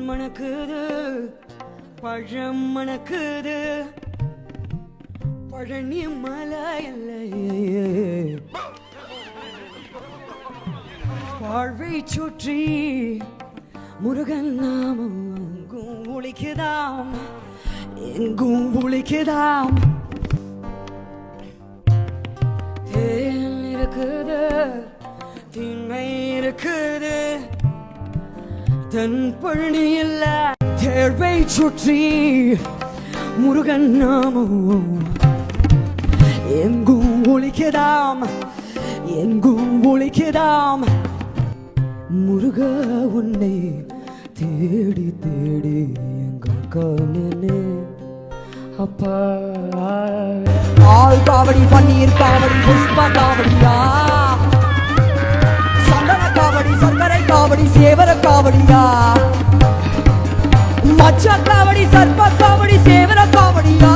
மணக்குது பழம் மணக்குது பழனி மலையில்லையே வாழ்வை சுற்றி முருகன் நாமம் எங்கும் ஒலிக்குதாம் எங்கும் ஒலிக்குதாம் தேன் இருக்குது தீமை இருக்குது தன் பழனி இல்ல தேர்வை சுற்றி முருகன் நாமம் எங்கும் ஒலிக்குதாம் எங்கும் ஒலிக்குதாம் முருக உன்னை தேடி தேடி எங்கும் காணனே அப்பா ஆள் காவடி பன்னீர் காவடி புஷ்ப காவடியா சந்தன காவடி சர்க்கரை காவடி சேவர காவடியா மச்ச காவடி சர்ப்ப காவடி சேவர காவடியா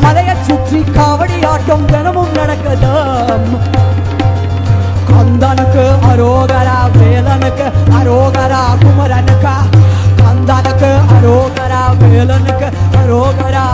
மலையை சுற்றி காவடி ஆட்டம் தினமும் நடக்குதாம் கந்தனுக்கு அரோகரா வேலனுக்கு அரோகரா குமரனுக்கு கந்தனுக்கு அரோகரா வேலனுக்கு அரோகரா